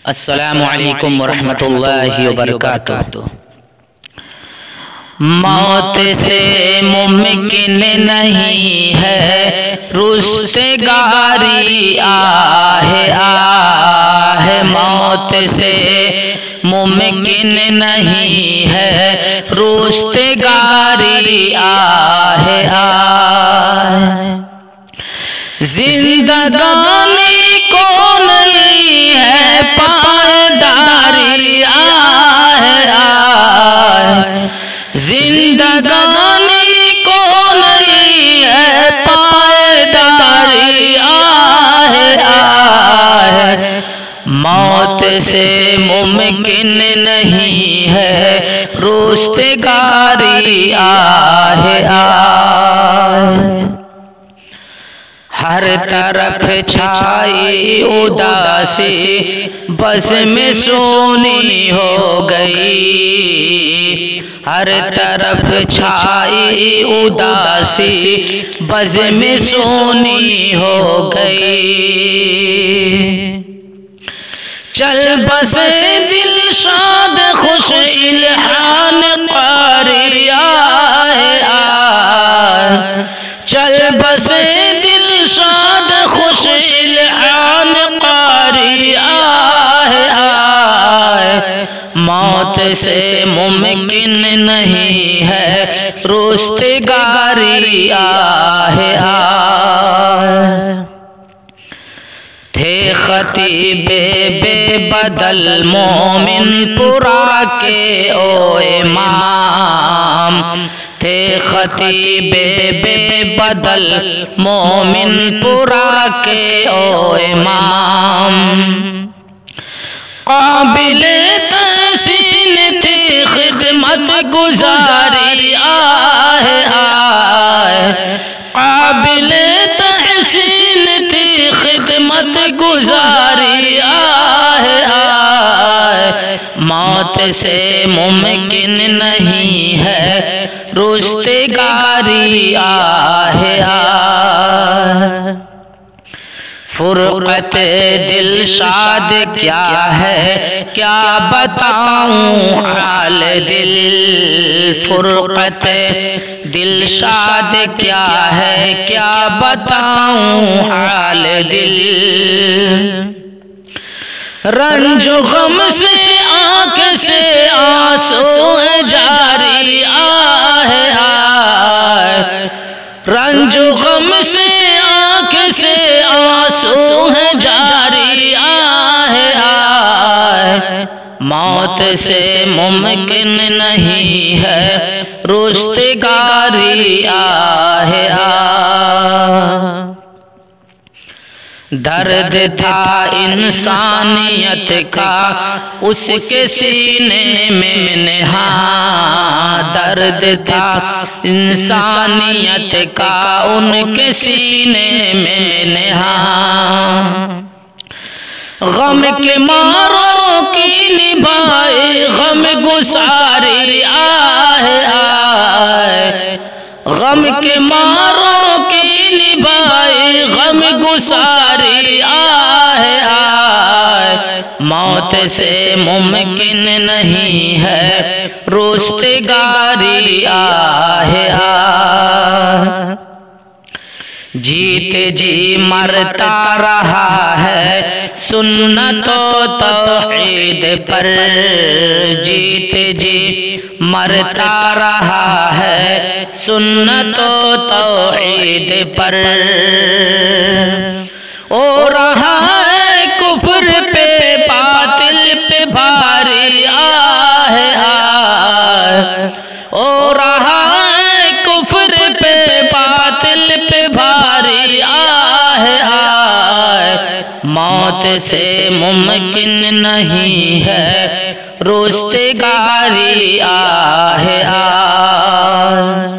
अस्सलामु अलैकुम वरहमतुल्लाहि वबरकातुहू। मौत से मुमकिन नहीं है रुस्तगारी आहे आहे, मौत से मुमकिन नहीं है रुस्तगारी आहे आहे। जिंदगानी को नहीं है पायदारी आहे आहे, जिंदगानी को नहीं है पायदारी आहे आहे। मौत से मुमकिन नहीं है रुस्तगारी आहे आहे। हर तरफ छाई उदासी बस में सोनी हो गई, हर तरफ छाई उदासी बस में सोनी हो गई। चल बसे दिल शाद खुश इल्हान कारी आहे आहे, चल बसे दिल शाद खुश इल्हान कारी आहे आहे। मौत से मुमकिन नहीं है रुस्तगारी आहे आहे। थे खतीबे बेबदल मोमिनपुरा के ओ इमाम, थे खतीबे बेबदल मोमिनपुरा के ओ इमाम। काबिले तहसीन थी खिदमत गुजारी आहे आहे, काबिले तहसीन थी खिदमत गुजारी आहे आहे। मौत से मुमकिन नहीं है रुस्तगारी आहे आहे। फुरक़त दिलशाद क्या है क्या बताऊं हाल दिल, फुरक़त दिलशाद क्या है क्या बताऊं हाल दिल। रंजो गम से आँख से आंसू जारी आहे आहे, रंजो गम से आँख से आंसू जारी आहे आहे। मौत से मुमकिन नहीं है रुस्तगारी आहे आहे। दर्द था इंसानियत का उसके सीने में नहा, दर्द था इंसानियत का उनके सीने में नहा। गम के मारों की निभाए गम गुसारी आहे आहे, गम के मारों की निभाए गम गुसारी आहे आहे। मौत से मुमकिन नहीं है रुस्तगारी आहे आहे। जीत जी मरता रहा है सुन्नतो तौहीद पर, जीत जी मरता रहा है सुन्नतो तौहीद पर। ओ रहा है कुफ्र पे बातिल पे भारी आहे आहे, ओ रहा है कुफ्र पे बातिल पे भारी आहे आहे। मौत से मुमकिन नहीं है रुस्तगारी आहे आहे।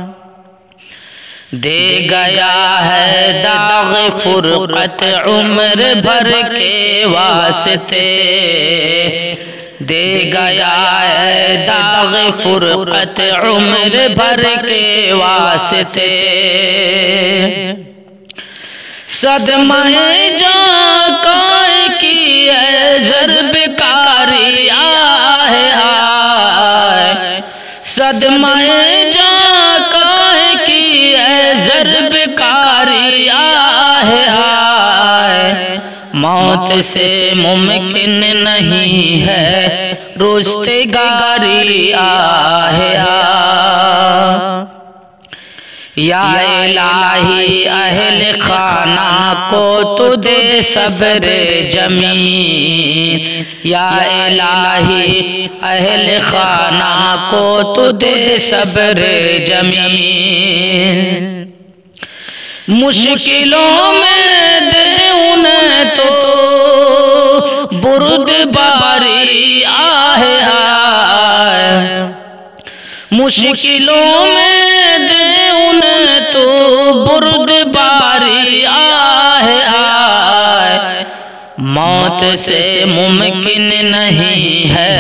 दे गया है दाग फुरक़त उम्र भर के वास्ते, दे गया है दाग फुरक़त उम्र भर के वास्ते। सदमाए जां का की है ज़र्ब का सदमाए जा काहे की है ज़र्ब कारी आहे आए। मौत से मुमकिन नहीं है रुस्तगारी आहे आ। या इलाही अहल खाना को तू दे सब्र जमीन। या इलाही अहल खाना को तू दे सब्र जमीन। मुश्किलों में दे उन्हें तो बुर्दबारी आहे आए। मुश्किलों में दे उन्हें तो बुर्दबारी आहे आए। मौत से मुमकिन नहीं है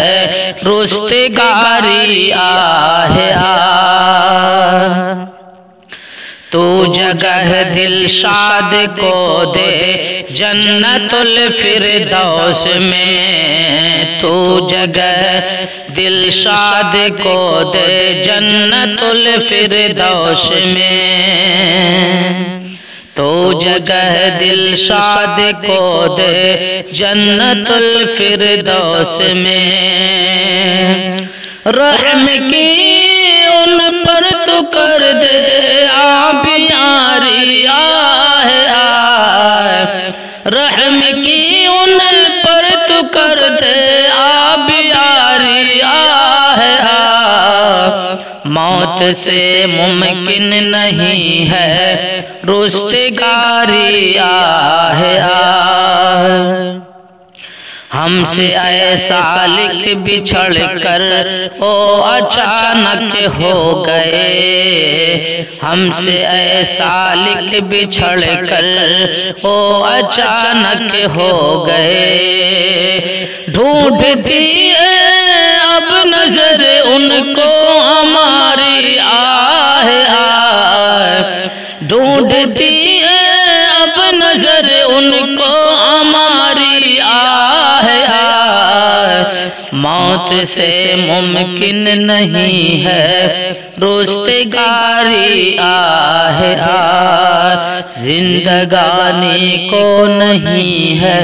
रुस्तगारी आहे आए। तू जगह दिलशाद को दे जन्नतुल फिरदौस में। तू जगह दिलशाद को दे जन्नतुल फिरदौस में। तो जगह दिलशाद को दे जन्नतुल फिरदौस में। रहम की उन पर तू कर दे आबियारी आहे आए। रहम की उन पर तू कर दे आबियारी आहे आए। मौत से मुमकिन नहीं है रुस्तगारी आहे आए। हमसे ऐसा लिख बिछड़ कर ओ अचानक हो गए। हमसे ऐसा लिख बिछड़ कर ओ अचानक हो गए। ढूंढती है अब नजर उनको हमारी आहे आए। ढूंढती है अब नजर उनको हमारी आहे आए। मौत से मुमकिन नहीं है रुस्तगारी आहे आए। जिंदगानी को नहीं है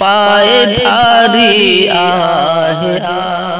पायदारी आहे आए।